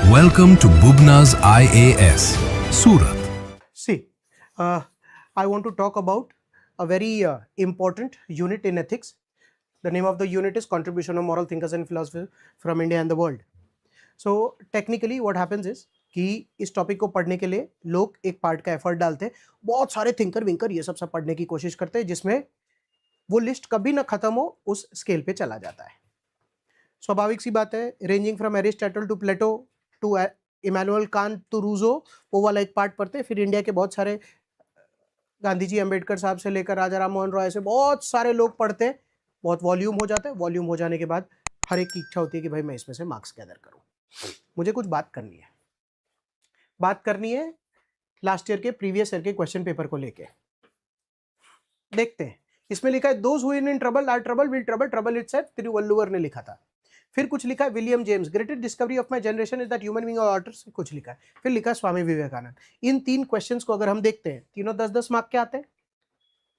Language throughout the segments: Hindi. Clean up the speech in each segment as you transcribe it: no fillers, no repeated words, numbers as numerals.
Welcome to Bubna's IAS, Surat. See, I want to talk about a very important unit in ethics. The name of the unit is Contribution of Moral Thinkers and Philosophers from India and the World. So technically what happens is कि इस टॉपिक को पढ़ने के लिए लोग एक पार्ट का एफर्ट डालते हैं, बहुत सारे थिंकर विंकर ये सब पढ़ने की कोशिश करते हैं, जिसमें वो लिस्ट कभी ना खत्म हो उस स्केल पे चला जाता है. स्वाभाविक सी बात है, ranging from Aristotle to Plato to Immanuel Kant to Rousseau, वो वाला एक पार्ट पढ़ते हैं. फिर इंडिया के बहुत सारे गांधी जी, अंबेडकर साहब से लेकर राजा राम मोहन रॉय से बहुत सारे लोग पढ़ते हैं. बहुत वॉल्यूम हो जाता है. वॉल्यूम हो जाने के बाद हर एक की इच्छा होती है कि भाई मैं इसमें से मार्क्स गैदर करूं. मुझे कुछ बात करनी है लास्ट ईयर के प्रीवियस ईयर के क्वेश्चन पेपर को लेके. देखते हैं. इसमें लिखा है those who in trouble are trouble will trouble trouble itself, Thiruvalluvar ने लिखा था. फिर कुछ लिखा है William James, greatest discovery of my generation is that human being are authors, कुछ लिखा है. फिर लिखा है स्वामी विवेकानंद. इन तीन क्वेश्चंस को अगर हम देखते हैं, तीनों 10-10 मार्क के आते हैं.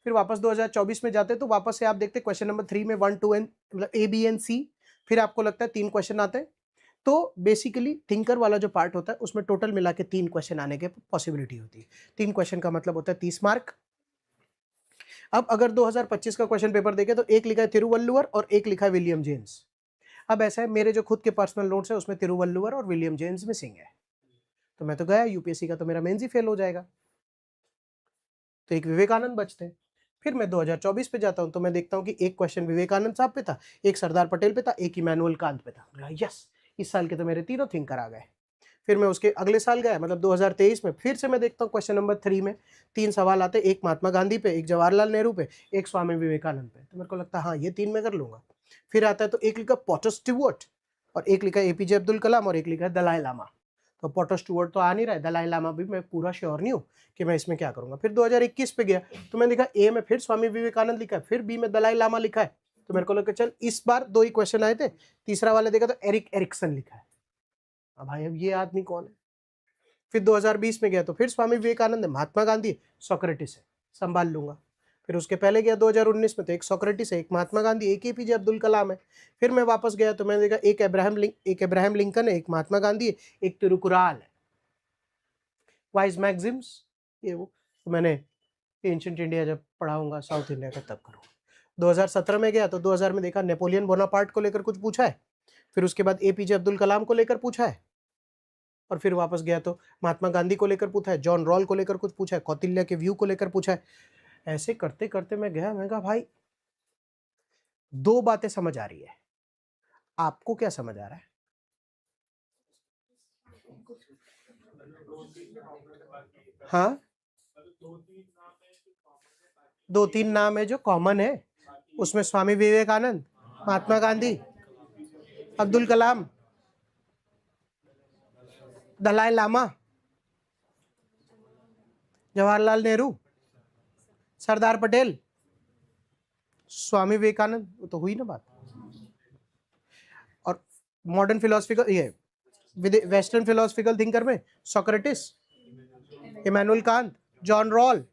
फिर वापस 2024 में जाते हैं तो वापस से आप देखते हैं क्वेश्चन नंबर 3 में 1, 2 एंड मतलब ए, बी एंड सी. फिर आपको लगता है 3 क्वेश्चन आते हैं. तो बेसिकली थिंकर वाला जो पार्ट होता है उसमें टोटल मिला के 3 क्वेश्चन आने की पॉसिबिलिटी होती है. 3 क्वेश्चन का मतलब होता है 30 मार्क. अब अगर 2025 का क्वेश्चन पेपर देखें तो एक लिखा है तिरुवल्लुवर और एक लिखा है विलियम जेम्स. अब ऐसा है, मेरे जो खुद के पर्सनल नोट्स है उसमें तिरुवल्लुवर और विलियम जेम्स मिसिंग है. तो मैं तो गया यूपीएससी का, तो मेरा मेंस ही फेल हो जाएगा. तो एक विवेकानंद बचते हैं. फिर मैं 2024 पे जाता हूं तो मैं देखता हूं कि एक क्वेश्चन विवेकानंद साहब पे था, एक सरदार पटेल पे था, एक इमैनुअल कांत पे था. यस, इस साल के तो मेरे तीनों थिंकर आ गए. फिर मैं उसके अगले साल गया, मतलब 2023 में, फिर से मैं देखता हूँ क्वेश्चन नंबर 3 में 3 सवाल आते, एक महात्मा गांधी पे, एक जवाहरलाल नेहरू पे, एक स्वामी विवेकानंद पे. तो मेरे को लगता है हाँ ये 3 मैं कर लूंगा. फिर आता है तो एक लिखा पॉटर स्टीवर्ट और एक लिखा एपीजे अब्दुल कलाम और एक लिखा दलाई लामा. तो पॉटर स्टीवर्ट तो आ नहीं रहा है, दलाई लामा भी मैं पूरा श्योर नहीं हूँ कि मैं इसमें क्या करूंगा. फिर 2021 पे गया तो मैं लिखा ए में फिर स्वामी विवेकानंद लिखा है, फिर बी में दलाई लामा लिखा है. तो मेरे को लगा चल इस बार 2 ही क्वेश्चन आए थे, तीसरा वाला देखा तो एरिक एरिक्सन लिखा है. अब भाई अब ये आदमी कौन है. फिर 2020 में गया तो फिर स्वामी विवेकानंद है, महात्मा गांधी, सोक्रेटिस है, संभाल लूंगा. फिर उसके पहले गया 2019 में तो एक सोक्रेटिस है, एक महात्मा गांधी, एक एपीजे अब्दुल कलाम है. फिर मैं वापस गया तो मैंने देखा एक अब्राहम लिंकन है, एक महात्मा गांधी है, एक तिरुकुराल है. वाइज मैक्सिम्स ये वो तो मैंने एंशिएंट इंडिया जब पढ़ाऊंगा साउथ इंडिया का तब करूँगा. 2017 में गया तो 2000 में देखा नेपोलियन बोनापार्ट को लेकर कुछ पूछा है. फिर उसके बाद एपीजे अब्दुल कलाम को लेकर पूछा है. और फिर वापस गया तो महात्मा गांधी को लेकर पूछा है, जॉन रॉल को लेकर कुछ पूछा है, कौटिल्य के व्यू को लेकर पूछा है. ऐसे करते करते मैं गया, मैं कहा भाई 2 बातें समझ आ रही है, आपको क्या समझ आ रहा है. हाँ, 2-3 नाम है जो कॉमन है. उसमें स्वामी विवेकानंद, महात्मा गांधी, अब्दुल कलाम, दलाई लामा, जवाहरलाल नेहरू, सरदार पटेल, स्वामी विवेकानंद. तो हुई ना बात. और मॉडर्न फिलोसफिकल ये वेस्टर्न फिलोसफिकल थिंकर में Socrates, Immanuel Kant, John Rawl,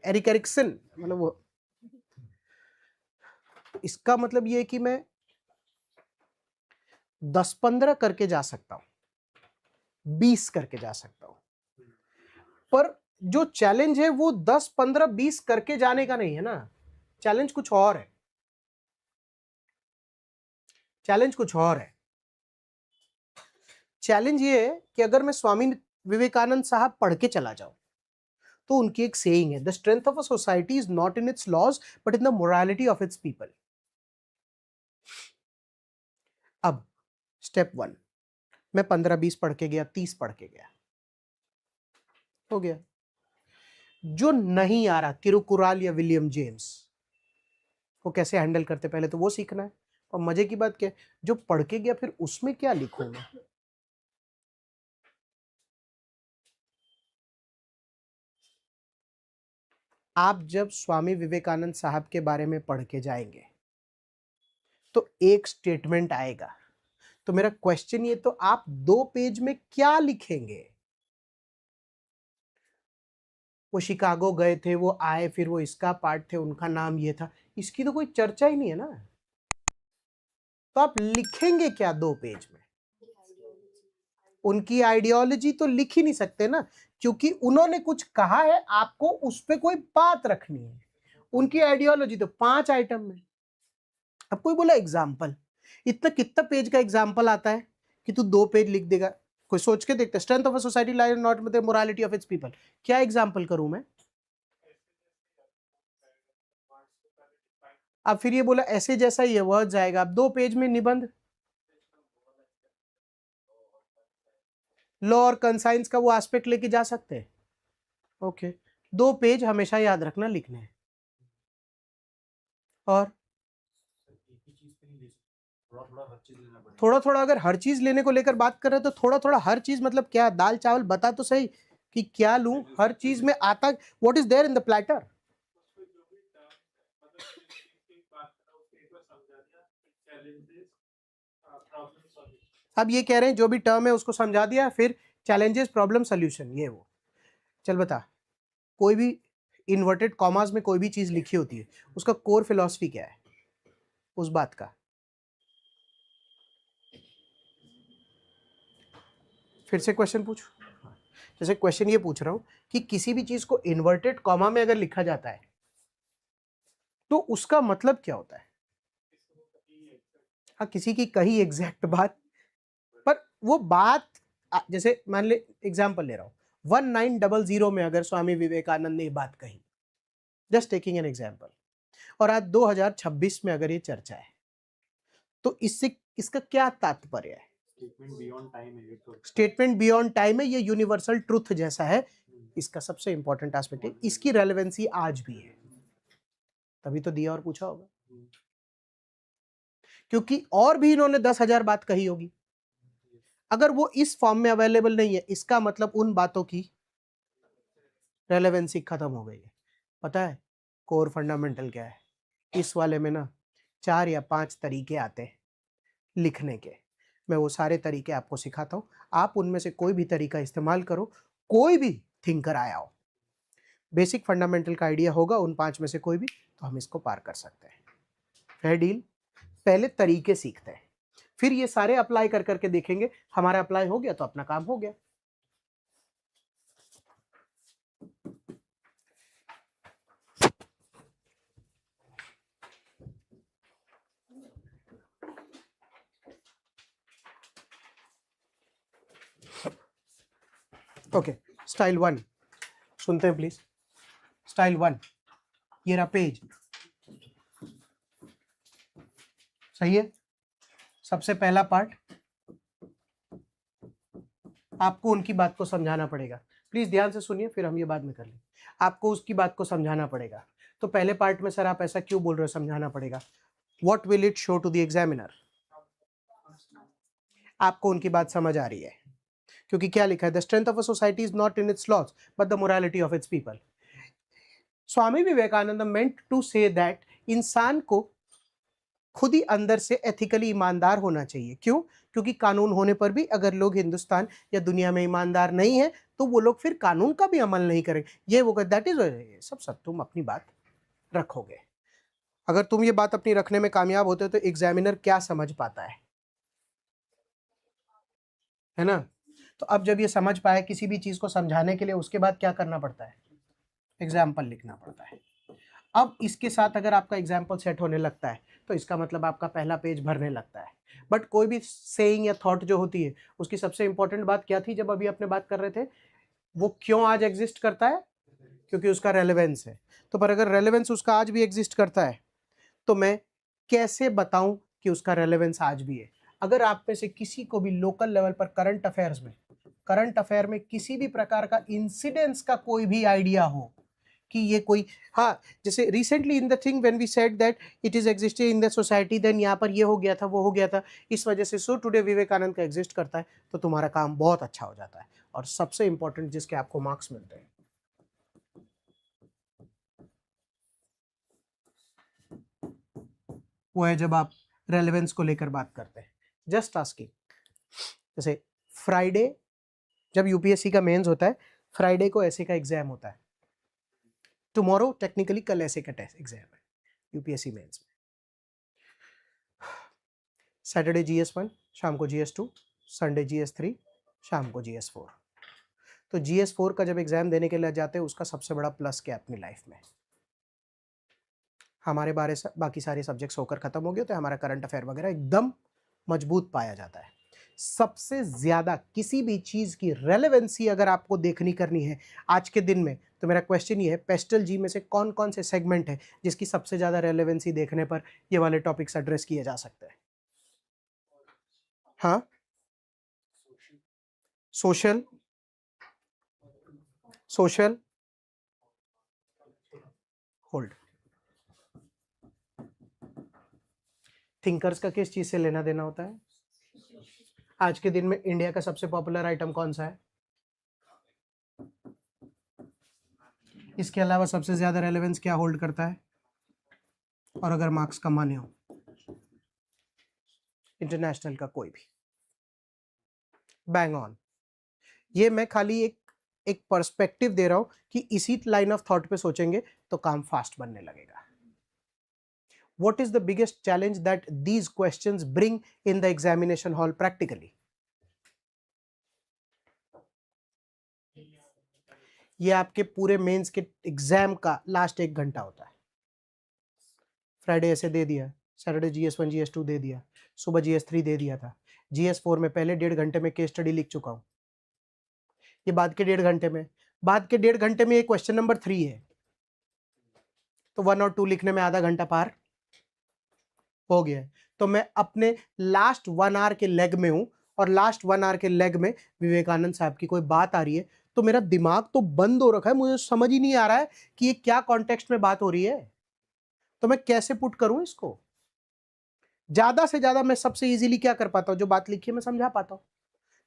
Eric Erikson. मतलब वो, इसका मतलब ये है कि मैं 10-15 करके जा सकता हूं, 20 करके जा सकता हूं. पर जो चैलेंज है वो 10-15-20 करके जाने का नहीं है ना. चैलेंज कुछ और है. चैलेंज ये है कि अगर मैं स्वामी विवेकानंद साहब पढ़ के चला जाऊं तो उनकी एक सेइंग है, the strength of a society is not in its laws but in the morality of its people. अब स्टेप 1, मैं 15-20 पढ़ के गया, 30 पढ़ के गया, हो गया. जो नहीं आ रहा, तिरुकुराल या विलियम जेम्स को कैसे हैंडल करते पहले तो वो सीखना है. और मजे की बात क्या है, जो पढ़ के गया फिर उसमें क्या लिखूं मैं. आप जब स्वामी विवेकानंद साहब के बारे में पढ़ के जाएंगे तो एक स्टेटमेंट आएगा. तो मेरा क्वेश्चन ये, तो आप 2 पेज में क्या लिखेंगे. वो शिकागो गए थे, वो आए, फिर वो इसका पार्ट थे, उनका नाम ये था, इसकी तो कोई चर्चा ही नहीं है ना. तो आप लिखेंगे क्या 2 पेज में? उनकी आइडियोलॉजी तो लिख ही नहीं सकते ना, क्योंकि उन्होंने कुछ कहा है, आपको उस पर कोई बात रखनी है। उनकी आइडियोलॉजी तो 5 आइटम में। अब कोई बोला एग्जाम्पल, इतना कितना पेज का एग्जाम्पल आता है कि तू 2 पेज लिख देगा? कोई सोच के देखते, strength of a society lies not with the morality of its people. क्या एग्जाम्पल करूं मैं? अब फिर ये बोला ऐसे जैसा ये वर्ड जाएगा। अब 2 पेज में निबंध, लॉ और कंसाइंस का वो एस्पेक्ट लेके जा सकते हैं। ओके, 2 पेज हमेशा याद रखना लिखने हैं। और थोड़ा थोड़ा अगर हर चीज लेने को लेकर बात कर रहे हैं तो थोड़ा थोड़ा हर चीज मतलब क्या? दाल चावल बता तो सही कि क्या लूं? हर चीज में आता, what is there in the platter? अब ये कह रहे हैं जो भी टर्म है उसको समझा दिया, फिर चैलेंजेस, प्रॉब्लम, सॉल्यूशन, ये वो। चल बता, कोई भी इन्वर्टेड कॉमास में कोई भी चीज लिखी होती है, उसका कोर फिलॉसफी क्या है उस बात का? फिर से क्वेश्चन पूछ। जैसे क्वेश्चन ये पूछ रहा हूं कि किसी भी चीज को इन्वर्टेड कॉमा में अगर लिखा जाता है तो उसका मतलब क्या होता है? हाँ, किसी की कही एग्जैक्ट बात, पर वो बात जैसे मान ले, एग्जाम्पल ले रहा हूं, 1900 में अगर स्वामी विवेकानंद ने ये बात कही, जस्ट टेकिंग एन एग्जाम्पल, और आज 2026 में अगर ये चर्चा है, तो इससे इसका क्या तात्पर्य है? स्टेटमेंट बियॉन्ड टाइम है, ये यूनिवर्सल ट्रुथ जैसा है। इसका सबसे इंपॉर्टेंट एस्पेक्ट है इसकी रेलेवेंसी आज भी है, तभी तो दिया और पूछा होगा। क्योंकि और भी इन्होंने 10,000 बात कही होगी, अगर वो इस फॉर्म में अवेलेबल नहीं है, इसका मतलब उन बातों की रेलेवेंसी खत्म हो गई है। पता है कोर फंडामेंटल क्या है? इस वाले में ना 4 या 5 तरीके आते हैं लिखने के। मैं वो सारे तरीके आपको सिखाता हूँ, आप उनमें से कोई भी तरीका इस्तेमाल करो। कोई भी थिंकर आया हो, बेसिक फंडामेंटल का आइडिया होगा उन 5 में से कोई भी, तो हम इसको पार कर सकते हैं। Fair deal? पहले तरीके सीखते हैं, फिर ये सारे अप्लाई कर करके देखेंगे, हमारा अप्लाई हो गया तो अपना काम हो गया। ओके, स्टाइल 1 सुनते हैं प्लीज। स्टाइल 1, ये रहा पेज, सही है। सबसे पहला पार्ट, आपको उनकी बात को समझाना पड़ेगा। प्लीज ध्यान से सुनिए, फिर हम ये बाद में कर लेंगे। आपको उसकी बात को समझाना पड़ेगा। तो पहले पार्ट में सर आप ऐसा क्यों बोल रहे हो समझाना पड़ेगा? What will it show to the examiner? आपको उनकी बात समझ आ रही है, क्योंकि क्या लिखा है? The strength of a society is not in its laws but the morality of its people. Swami Vivekananda meant to say that इंसान को खुद ही अंदर से एथिकली ईमानदार होना चाहिए। क्यों? क्योंकि कानून होने पर भी अगर लोग हिंदुस्तान या दुनिया में ईमानदार नहीं है तो वो लोग फिर कानून का भी अमल नहीं करेंगे। ये वो दैट इज सब तुम अपनी बात रखोगे। अगर तुम ये बात अपनी रखने में कामयाब होते हो तो एग्जामिनर क्या समझ पाता है ना? तो अब जब ये समझ पाए किसी भी चीज को समझाने के लिए, उसके बाद क्या करना पड़ता है? एग्जाम्पल लिखना पड़ता है। अब इसके साथ अगर आपका एग्जाम्पल सेट होने लगता है तो इसका मतलब आपका पहला पेज भरने लगता है। बट कोई भी सेइंग या थॉट जो होती है, उसकी सबसे इंपॉर्टेंट बात क्या थी जब अभी अपने बात कर रहे थे? वो क्यों आज एग्जिस्ट करता है? क्योंकि उसका रेलेवेंस है। तो पर अगर रेलेवेंस उसका आज भी एग्जिस्ट करता है तो मैं कैसे बताऊं कि उसका रेलेवेंस आज भी है? अगर आप में से किसी को भी लोकल लेवल पर करंट अफेयर में किसी भी प्रकार का इंसिडेंस का कोई भी आइडिया हो कि ये कोई, हाँ, जैसे recently in the thing when we said that it is existing in the society, then यहाँ पर ये हो गया था, वो हो गया था, इस वजह से सो टुडे विवेकानंद का एग्जिस्ट करता है, तो तुम्हारा काम बहुत अच्छा हो जाता है। और सबसे इंपॉर्टेंट जिसके आपको मार्क्स मिलते हैं, वो है जब आप रेलेवेंस को लेकर बात करते हैं। जस्ट आस्किंग, जैसे फ्राइडे जब यूपीएससी का मेंस होता है, फ्राइडे को ऐसे का एग्जाम होता है, टुमारो टेक्निकली कल ऐसे का टेस्ट एग्जाम है यूपीएससी मेंस में। सैटरडे GS1, शाम को GS2, संडे GS3, शाम को GS4। तो GS4 का जब एग्जाम देने के लिए जाते हैं उसका सबसे बड़ा प्लस क्या अपनी लाइफ में, हमारे बाकी सारे सब्जेक्ट्स होकर खत्म हो गए तो हमारा करंट अफेयर वगैरह एकदम मजबूत पाया जाता है। सबसे ज्यादा किसी भी चीज की रेलेवेंसी अगर आपको देखनी करनी है आज के दिन में, तो मेरा क्वेश्चन ये है, पेस्टल जी में से कौन कौन से सेगमेंट है जिसकी सबसे ज्यादा रेलेवेंसी देखने पर ये वाले टॉपिक्स एड्रेस किए जा सकते हैं? हाँ, सोशल, सोशल, होल्ड। थिंकर्स का किस चीज से लेना देना होता है? आज के दिन में इंडिया का सबसे पॉपुलर आइटम कौन सा है? इसके अलावा सबसे ज्यादा रेलेवेंस क्या होल्ड करता है? और अगर मार्क्स कमाने हो, इंटरनेशनल का कोई भी, बैंग ऑन। ये मैं खाली एक पर्सपेक्टिव दे रहा हूं कि इसी लाइन ऑफ थॉट पे सोचेंगे तो काम फास्ट बनने लगेगा। What is the biggest challenge that these questions bring in the examination hall practically? ये आपके पूरे मेंस के एग्जाम का लास्ट 1 घंटा होता है। फ्राइडे ऐसे दे दिया, सैटरडे GS1 GS2 दे दिया, सुबह GS3 दे दिया था, GS4 में पहले 1.5 घंटे में केस स्टडी लिख चुका हूं, ये बाद के 1.5 घंटे में, बाद के 1.5 घंटे में ये क्वेश्चन नंबर 3 है, तो 1 और 2 लिखने में आधा घंटा पार हो गया। तो मैं अपने लास्ट 1 आवर के लेग में हूं, और लास्ट 1 आवर के लेग में विवेकानंद साहब की कोई बात आ रही है तो मेरा दिमाग तो बंद हो रखा है, मुझे समझ ही नहीं आ रहा है कि ये क्या कॉन्टेक्स्ट में बात हो रही है, तो मैं कैसे पुट करूं इसको। ज्यादा से ज्यादा मैं सबसे इजीली क्या कर पाता हूं, जो बात लिखी है मैं समझा पाता हूं।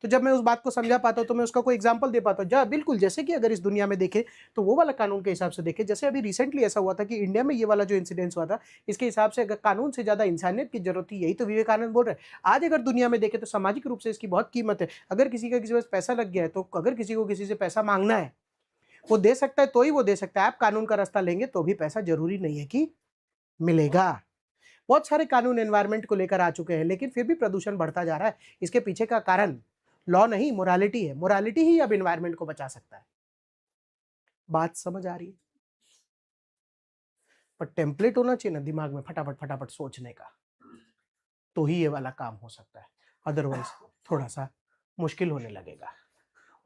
तो जब मैं उस बात को समझा पाता हूं तो मैं उसका कोई एग्जांपल दे पाता हूं। बिल्कुल जैसे कि अगर इस दुनिया में देखे तो वो वाला कानून के हिसाब से देखे, जैसे अभी रिसेंटली ऐसा हुआ था कि इंडिया में ये वाला जो इंसिडेंस हुआ था, इसके हिसाब से अगर कानून से ज्यादा इंसानियत की जरूरत थी, यही तो विवेकानंद बोल रहे हैं। आज अगर दुनिया में देखे तो सामाजिक रूप से इसकी बहुत कीमत है। अगर किसी का किसी पास पैसा लग गया है तो अगर किसी को किसी से पैसा मांगना है, वो दे सकता है तो ही वो दे सकता है। आप कानून का रास्ता लेंगे तो भी पैसा जरूरी नहीं है कि मिलेगा। बहुत सारे कानून एनवायरमेंट को लेकर आ चुके हैं, लेकिन फिर भी प्रदूषण बढ़ता जा रहा है। इसके पीछे का कारण लॉ नहीं, मोरालिटी है। मोरालिटी ही अब एनवायरमेंट को बचा सकता है। बात समझ आ रही है? पर टेम्पलेट होना चाहिए ना दिमाग में, फटाफट फटाफट सोचने का, तो ही ये वाला काम हो सकता है। अदरवाइज थोड़ा सा मुश्किल होने लगेगा।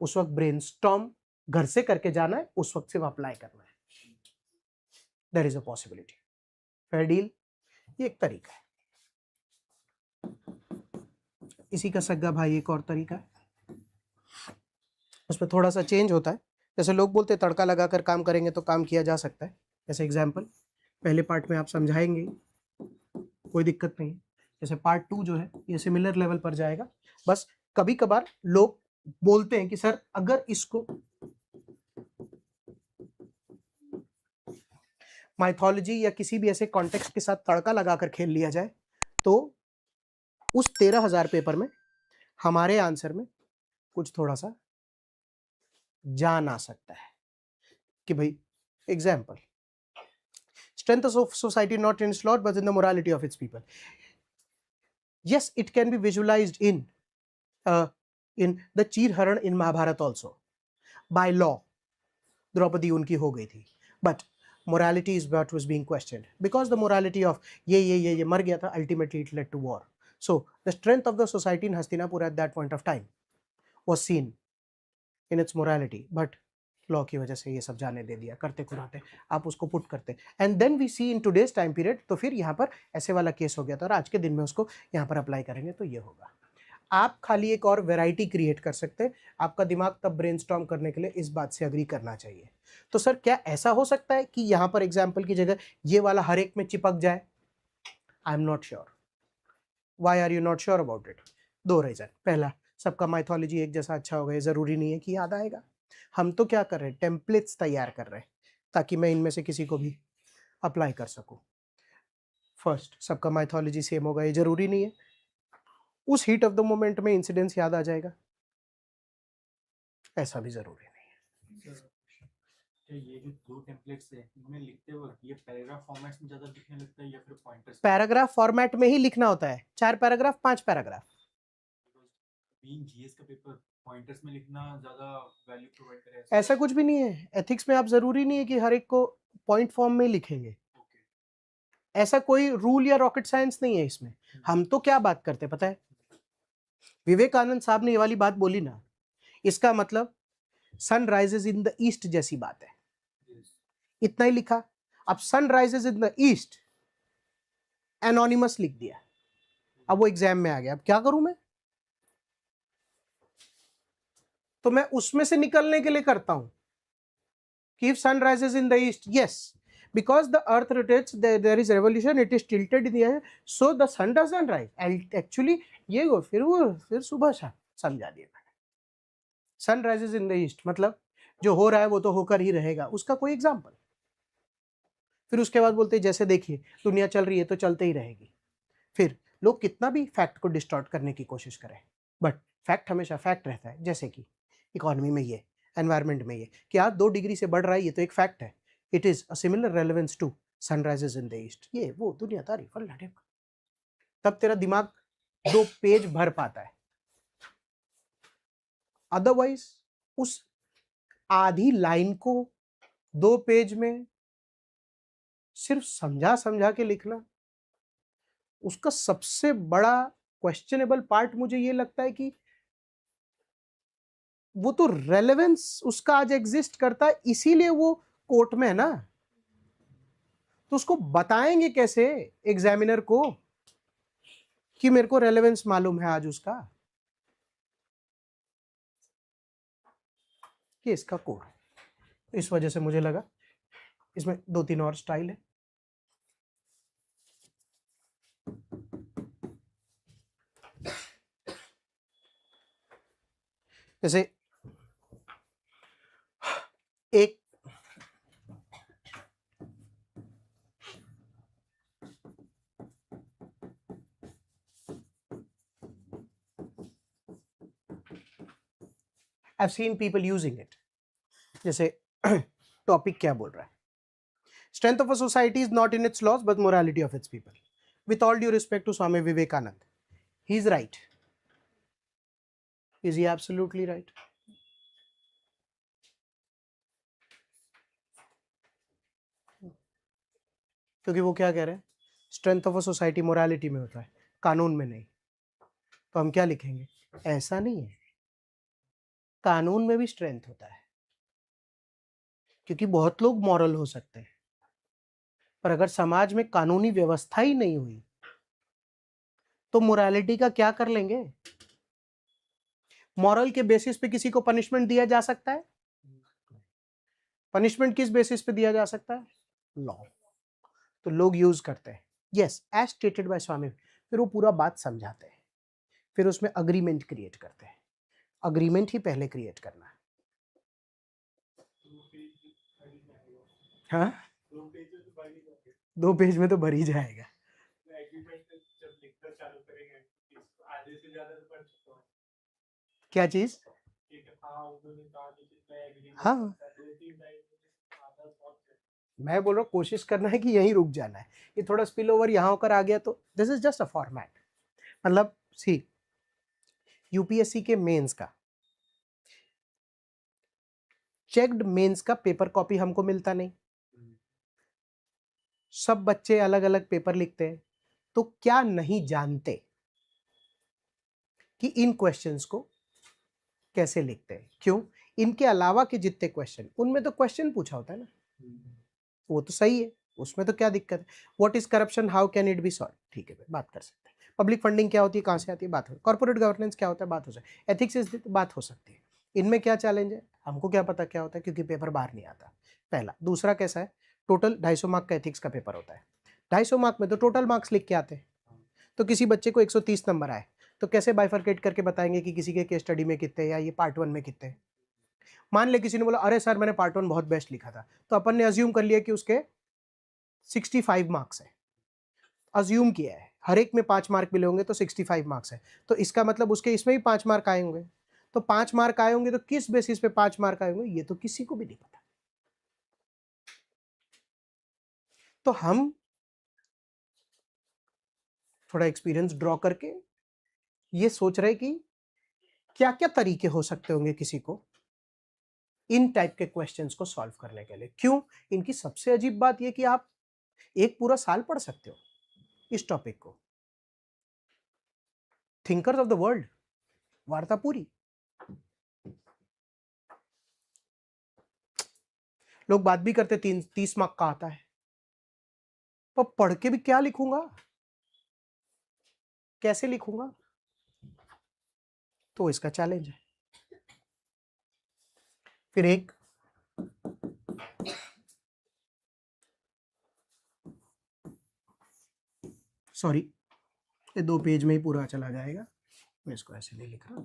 उस वक्त ब्रेनस्टॉर्म घर से करके जाना है, उस वक्त सिर्फ अप्लाई करना है। There is a possibility. Fair deal, ये एक तरीका है। इसी का सग्गा भाई एक और तरीका है, उसमें थोड़ा सा चेंज होता है। जैसे लोग बोलते हैं तड़का लगाकर काम करेंगे तो काम किया जा सकता है। जैसे एग्जाम्पल, पहले पार्ट में आप समझाएंगे, कोई दिक्कत नहीं। जैसे पार्ट 2 जो है ये सिमिलर लेवल पर जाएगा। बस कभी कभार लोग बोलते हैं कि सर अगर इसको माइथोलॉजी या किसी भी ऐसे कॉन्टेक्स्ट के साथ तड़का लगाकर खेल लिया जाए तो उस 13,000 पेपर में हमारे आंसर में कुछ थोड़ा सा जान आ सकता है कि भाई example, strength of society not in its law but in the morality of its people. Yes, it can be visualized in the चीर हरण in Mahabharata also. By law, Draupadi उनकी हो गई थी, but morality is what was being questioned because the morality of ये मर गया था, ultimately it led to war. So the strength of the society in Hastinapur at that point of time was seen in its morality, but law की वजह से ये सब जाने दे दिया, करते कुराते आप उसको पुट करते, and then we see in today's time period, तो फिर यहाँ पर ऐसे वाला केस हो गया था और आज के दिन में उसको यहाँ पर अप्लाई करेंगे तो ये होगा। आप खाली एक और वैरायटी क्रिएट कर सकते हैं। आपका दिमाग तब ब्रेनस्टॉर्म करने के लिए इस बात से अग्री करना चाहिए। तो सर क्या ऐसा हो सकता है कि यहाँ पर एग्जाम्पल की जगह ये वाला हर एक में चिपक जाए? I am not sure. Why are you not sure about it? 2 reason. पहला, सबका माइथोलॉजी एक जैसा अच्छा हो गया, जरूरी नहीं है कि याद आएगा। हम तो क्या कर रहे हैं, टेम्पलेट्स तैयार कर रहे हैं ताकि मैं इनमें से किसी को भी अप्लाई कर सकूं। फर्स्ट, सबका माइथोलॉजी सेम होगा ये जरूरी नहीं है। उस हीट ऑफ द मोमेंट में इंसिडेंस याद आ जाएगा, ऐसा भी जरूरी नहीं है। अच्छा, ये जो दो टेम्पलेट्स है इनमें लिखते वक्त ये पैराग्राफ फॉर्मेट्स में ज्यादा दिखने लगता है या फिर पॉइंटर्स? पैराग्राफ फॉर्मेट में ही लिखना होता है, 4 पैराग्राफ 5 पैराग्राफ। बीइंग जीएस का पेपर पॉइंटर्स में लिखना ज्यादा वैल्यू प्रोवाइड करे ऐसा कुछ भी नहीं है, एथिक्स में आप जरूरी नहीं है कि हर एक को पॉइंट फॉर्म में ही लिखेंगे, ऐसा कोई रूल या रॉकेट साइंस नहीं है इसमें। हम तो क्या बात करते हैं पता है, विवेकानंद साहब ने ये वाली बात बोली ना, इसका मतलब sun rises in the east जैसी बात है, इतना ही लिखा। अब sun rises in the east anonymous लिख दिया, अब वो एग्जाम में आ गया, अब क्या करूं मैं? तो मैं उसमें से निकलने के लिए करता हूं कि if sun rises in the east, yes, because the earth rotates, there is revolution, it is tilted in the air, so the sun doesn't rise, and actually ये वो फिर सुबह समझा दिया मैंने। Sun rises in the east मतलब जो हो रहा है वो तो होकर ही रहेगा, उसका कोई एग्जाम्पल। फिर उसके बाद बोलते हैं जैसे देखिए दुनिया चल रही है तो चलते ही रहेगी। फिर लोग कितना भी फैक्ट को डिस्टॉर्ट करने की कोशिश करें, बट फैक्ट हमेशा फैक्ट रहता है। जैसे कि इकोनॉमी में ये, एनवायरमेंट में ये कि आज 2 डिग्री से बढ़ रहा है, ये तो एक फैक्ट है, it is a similar relevance to sunrises in the east, ये वो दुनियादारी फल्ला ढेमका। तब तेरा दिमाग 2 पेज भर पाता है, अदरवाइज उस आधी लाइन को 2 पेज में सिर्फ समझा समझा के लिखना, उसका सबसे बड़ा क्वेश्चनेबल पार्ट मुझे ये लगता है कि वो तो रेलेवेंस उसका आज एग्जिस्ट करता है, इसीलिए वो कोर्ट में है ना, तो उसको बताएंगे कैसे एग्जामिनर को कि मेरे को रेलेवेंस मालूम है आज उसका, ये इसका कोड है। इस वजह से मुझे लगा इसमें 2-3 और स्टाइल है। जैसे एक I've seen people using it, जैसे टॉपिक क्या बोल रहा है, strength of a society is not in its laws but morality of its people. With all due respect to Swami Vivekananda, he is right. Is he absolutely right? क्योंकि वो क्या कह रहे हैं, strength of a society morality में होता है, कानून में नहीं। तो हम क्या लिखेंगे, ऐसा नहीं है, कानून में भी स्ट्रेंथ होता है, क्योंकि बहुत लोग मॉरल हो सकते हैं, पर अगर समाज में कानूनी व्यवस्था ही नहीं हुई तो मोरालिटी का क्या कर लेंगे? मॉरल के बेसिस पे किसी को पनिशमेंट दिया जा सकता है? पनिशमेंट किस बेसिस पे दिया जा सकता है? लॉ। तो लोग यूज करते हैं, यस, एज स्टेटेड बाय स्वामी, फिर वो पूरा बात समझाते हैं, फिर उसमें अग्रीमेंट क्रिएट करते हैं। अग्रीमेंट ही पहले क्रिएट करना है। हाँ, 2 पेज में तो भर ही जाएगा। क्या चीज? हाँ, मैं बोल रहा हूँ कोशिश करना है कि यहीं रुक जाना है, ये थोड़ा स्पिल ओवर यहाँ होकर आ गया तो this is just a format. मतलब सी, यूपीएससी के मेंस का चेक्ड मेंस का पेपर कॉपी हमको मिलता नहीं, सब बच्चे अलग अलग पेपर लिखते हैं, तो क्या नहीं जानते कि इन क्वेश्चंस को कैसे लिखते हैं? क्यों? इनके अलावा के जितने क्वेश्चन, उनमें तो क्वेश्चन पूछा होता है ना, वो तो सही है, उसमें तो क्या दिक्कत है? What is corruption, how can it be solve, ठीक है, बात कर सकते हैं। पब्लिक फंडिंग क्या होती है, कहाँ से आती है, बात हो। कॉर्पोरेट गवर्नेंस क्या होता है, बात हो सकती है। एथिक्स इज बात हो सकती है। इनमें क्या चैलेंज है, हमको क्या पता क्या होता है, क्योंकि पेपर बाहर नहीं आता, पहला। दूसरा कैसा है, टोटल 250 मार्क का एथिक्स का पेपर होता है, 250 मार्क में तो टोटल मार्क्स लिख के आते हैं, तो किसी बच्चे को 130 नंबर आए तो कैसे बाइफरकेट करके बताएंगे कि किसी के केस स्टडी में कितने या ये पार्ट 1 में कितने? मान ले किसी ने बोला अरे सर मैंने पार्ट 1 बहुत बेस्ट लिखा था, तो अपन ने अज्यूम कर लिया कि उसके 65 मार्क्स है, अज्यूम किया है, हर एक में 5 मार्क मिले होंगे तो 65 मार्क्स है, तो इसका मतलब उसके इसमें भी 5 मार्क आए होंगे, तो 5 मार्क आए होंगे तो किस बेसिस पे 5 मार्क आए होंगे ये तो किसी को भी नहीं पता। तो हम थोड़ा एक्सपीरियंस ड्रॉ करके ये सोच रहे कि क्या क्या तरीके हो सकते होंगे किसी को इन टाइप के क्वेश्चंस को सॉल्व करने के लिए। क्यों? इनकी सबसे अजीब बात ये कि आप एक पूरा साल पढ़ सकते हो इस टॉपिक को। थिंकर्स ऑफ द वर्ल्ड, वार्ता पूरी। लोग बात भी करते 30 मार्क का आता है, पर पढ़ के भी क्या लिखूंगा, कैसे लिखूंगा? तो इसका चैलेंज है। फिर एक सॉरी, ये 2 पेज में ही पूरा चला जाएगा, मैं इसको ऐसे नहीं लिख रहा।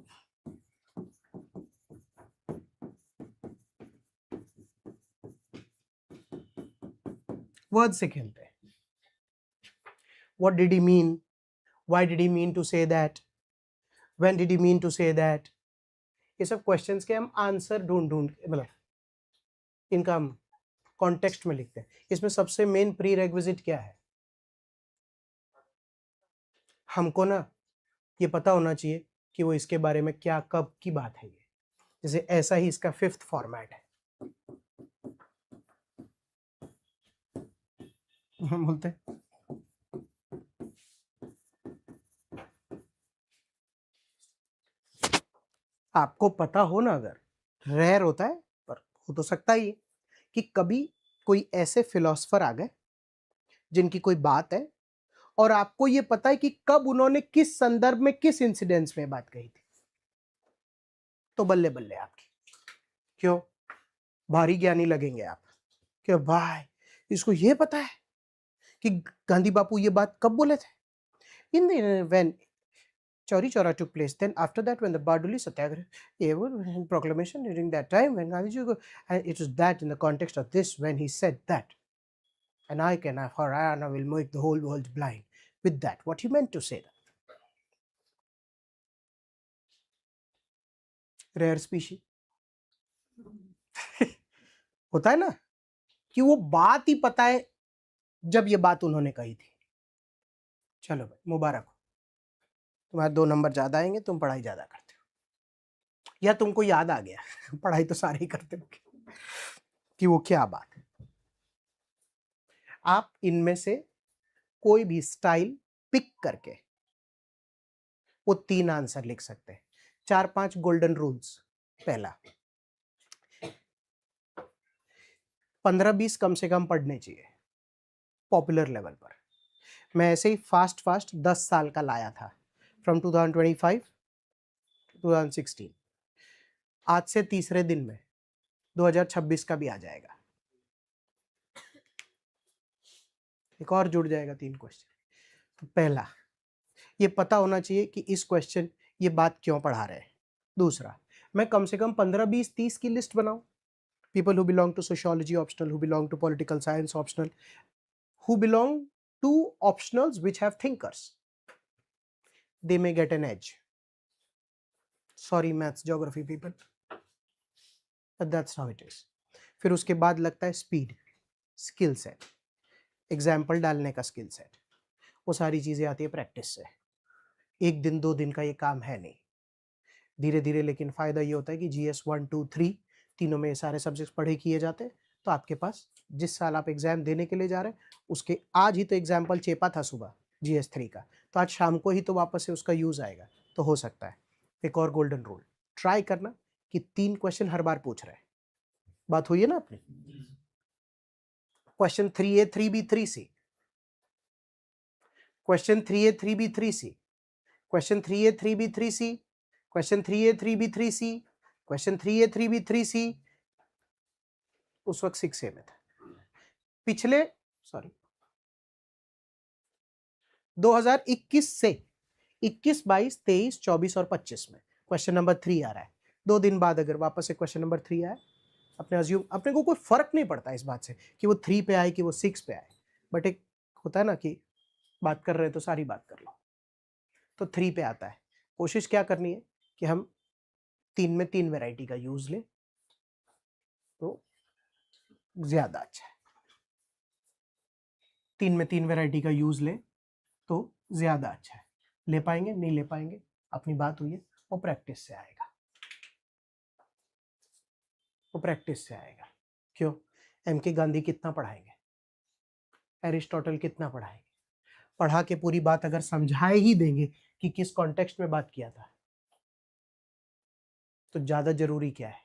वर्ड से खेलते हैं। What did he mean? Why did he mean to say that? When did he mean to say that? ये सब क्वेश्चंस के हम आंसर ढूंढ मतलब इनका हम कॉन्टेक्स्ट में लिखते हैं। इसमें सबसे मेन प्री रेक्विजिट क्या है? हमको ना ये पता होना चाहिए कि वो इसके बारे में क्या, कब की बात है। ये जैसे ऐसा ही इसका 5th फॉर्मेट है। हम बोलते हैं आपको पता हो ना, अगर रेयर होता है पर हो तो सकता ही है कि कभी कोई ऐसे फिलोसफर आ गए जिनकी कोई बात है और आपको ये पता है कि कब उन्होंने किस संदर्भ में किस इंसिडेंस में बात कही थी, तो बल्ले बल्ले आपकी। क्यों? भारी ज्ञानी लगेंगे आप कि भाई इसको ये पता है कि गांधी बापू ये बात कब बोले थे। In when Chauri Chora took place. Then after that, when the Bardoli Satyagraha, proclamation during that time, when Gandhiji, and it was that in the context of this, when he said that, and I can, for I will make the whole world blind. With that, what he meant to say that. Rare species. होता है ना कि वो बात ही पता है जब ये बात उन्होंने कही थी। चलो भाई, मुबारक हो, तुम्हारे 2 नंबर ज्यादा आएंगे, तुम पढ़ाई ज्यादा करते हो, या तुमको याद आ गया पढ़ाई तो सारे ही करते हो कि वो क्या बात है। आप इनमें से कोई भी स्टाइल पिक करके वो 3 आंसर लिख सकते हैं। 4-5 गोल्डन रूल्स। पहला, 15-20 कम से कम पढ़ने चाहिए पॉपुलर लेवल पर। मैं ऐसे ही फास्ट 10 साल का लाया था, फ्रॉम 2025 2016। आज से तीसरे दिन में 2026 का भी आ जाएगा, एक और जुड़ जाएगा 3 क्वेश्चन। तो पहला, ये पता होना चाहिए कि इस क्वेश्चन ये बात क्यों पढ़ा रहे हैं। दूसरा, मैं कम से कम 15-20-30 की लिस्ट बनाऊं। People who belong to sociology optional, who belong to political science optional, who belong to optionals which have thinkers, they may get an edge. Sorry maths geography people, but that's how it is. फिर उसके बाद लगता है स्पीड, स्किल सेट, एग्जाम्पल डालने का स्किल सेट। वो सारी चीज़ें आती है प्रैक्टिस से। 1 दिन 2 दिन का ये काम है नहीं, धीरे धीरे। लेकिन फ़ायदा ये होता है कि GS 1, 2, 3 तीनों में सारे सब्जेक्ट्स पढ़े किए जाते हैं। तो आपके पास जिस साल आप एग्जाम देने के लिए जा रहे हैं उसके, आज ही तो एग्जाम्पल चेपा था सुबह GS 3 का, तो आज शाम को ही तो वापस से उसका यूज़ आएगा। तो हो सकता है एक और गोल्डन रूल ट्राई करना कि 3 क्वेश्चन हर बार पूछ रहे हैं। बात हुई है ना अपनी? Question 3A 3B 3C, question 3A 3B 3C, question 3A 3B 3C, question 3A 3B 3C, question 3A 3B 3C। उस वक्त 6A में था। पिछले 2021 से 21, 22, 23, 24 और 25 में क्वेश्चन नंबर 3 आ रहा है। 2 दिन बाद अगर वापस से क्वेश्चन नंबर 3 आए, अपने अज्यूम, अपने को कोई फर्क नहीं पड़ता इस बात से कि वो 3 पे आए कि वो 6 पे आए, बट एक होता है ना कि बात कर रहे हैं तो सारी बात कर लो। तो 3 पे आता है। कोशिश क्या करनी है कि हम 3 में 3 वैरायटी का यूज लें तो ज्यादा अच्छा है। 3 में 3 वैरायटी का यूज ले तो ज्यादा अच्छा है। ले पाएंगे नहीं ले पाएंगे अपनी बात हुई है, वो प्रैक्टिस से आएगा, वो प्रैक्टिस से आएगा। क्यों? एम के गांधी कितना पढ़ाएंगे, एरिस्टोटल कितना पढ़ाएंगे, पढ़ा के पूरी बात अगर समझाए ही देंगे कि किस कॉन्टेक्स्ट में बात किया था, तो ज्यादा जरूरी क्या है,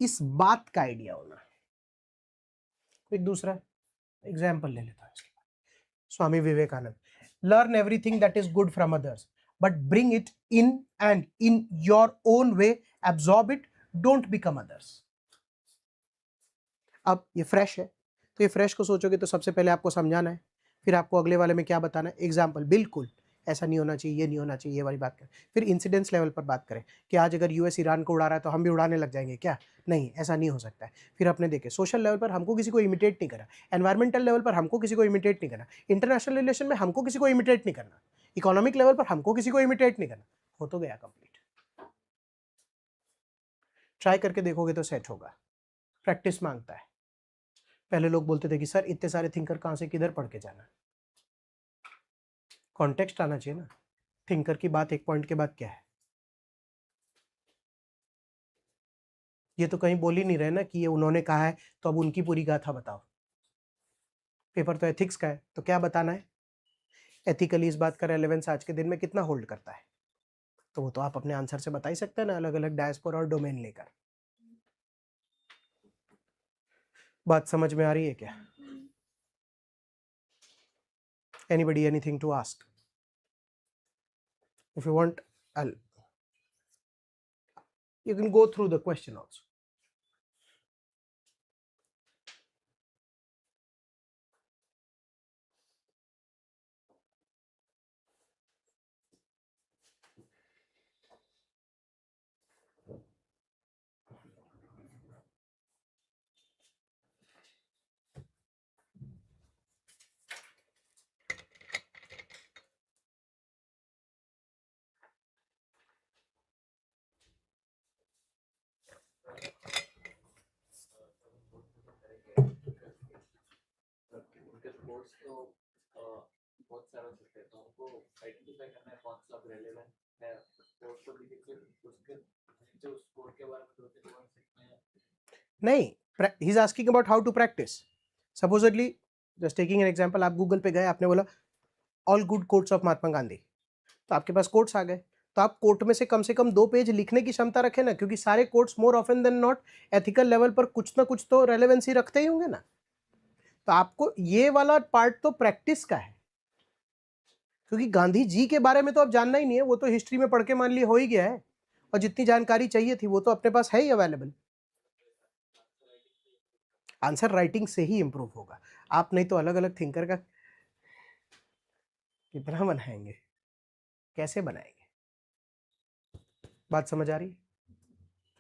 इस बात का आइडिया होना। एक दूसरा एग्जाम्पल ले लेता हूं इसके बाद, Swami Vivekananda, learn everything that is good from others but bring it in and in your own way, absorb it, don't become others. अब ये फ्रेश है, तो ये फ्रेश को सोचोगे तो सबसे पहले आपको समझाना है, फिर आपको अगले वाले में क्या बताना है, एग्जाम्पल, बिल्कुल ऐसा नहीं होना चाहिए, ये नहीं होना चाहिए, ये वाली बात करें। फिर इंसिडेंस लेवल पर बात करें कि आज अगर यूएस ईरान को उड़ा रहा है तो हम भी उड़ाने लग जाएंगे क्या, नहीं ऐसा नहीं हो सकता है। फिर अपने देखे सोशल लेवल पर हमको किसी को इमिटेट नहीं करना, एनवायरमेंटल लेवल पर हमको किसी को इमिटेट नहीं करना, इंटरनेशनल रिलेशन में हमको किसी को इमिटेट नहीं करना, इकोनॉमिक लेवल पर हमको किसी को इमिटेट नहीं करना। हो तो गया कंप्लीट। ट्राई करके देखोगे तो सेट होगा, प्रैक्टिस मांगता है। पहले लोग बोलते थे कि सर इतने सारे थिंकर कहां से किधर पढ़ के जाना, कॉन्टेक्स्ट आना चाहिए ना, थिंकर की बात एक पॉइंट के बाद क्या है। ये तो कहीं बोल ही नहीं रहे ना कि ये उन्होंने कहा है तो अब उनकी पूरी गाथा बताओ। पेपर तो एथिक्स का है, तो क्या बताना है, एथिकली इस बात का रेलेवेंस आज के दिन में कितना होल्ड करता है, तो वो तो आप अपने आंसर से बता ही सकते हैं ना, अलग अलग डायस्पोरा और डोमेन लेकर। बात समझ में आ रही है क्या? Anybody anything to ask? If you want, you can go through the question also. Course तो बहुत सारा सकते हैं, तो हमको आइडेंटिफाई करना है कौन सा रेलेवेंट है कोर्स को लिख के उसके जो स्कोर के बारे में दो तीन वर्ड सीखना है। नहीं, he is asking about how to practice. Supposedly, just taking an example, आप गूगल पे गए, आपने बोला all good quotes of Mahatma Gandhi, तो आपके पास कोट्स आ गए, तो आप कोट में से कम 2 पेज लिखने की क्षमता रखें ना, क्योंकि सारे quotes more often than not ethical level पर कुछ ना कुछ तो रेलेवेंसी रखते ही होंगे ना। तो आपको ये वाला पार्ट तो प्रैक्टिस का है, क्योंकि गांधी जी के बारे में तो अब जानना ही नहीं है, वो तो हिस्ट्री में पढ़ के मान लिया हो ही गया है, और जितनी जानकारी चाहिए थी वो तो अपने पास है ही अवेलेबल। आंसर राइटिंग से ही इंप्रूव होगा, आप नहीं तो अलग अलग थिंकर का कितना बनाएंगे, कैसे बनाएंगे। बात समझ आ रही है?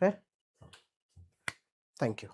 फिर थैंक यू।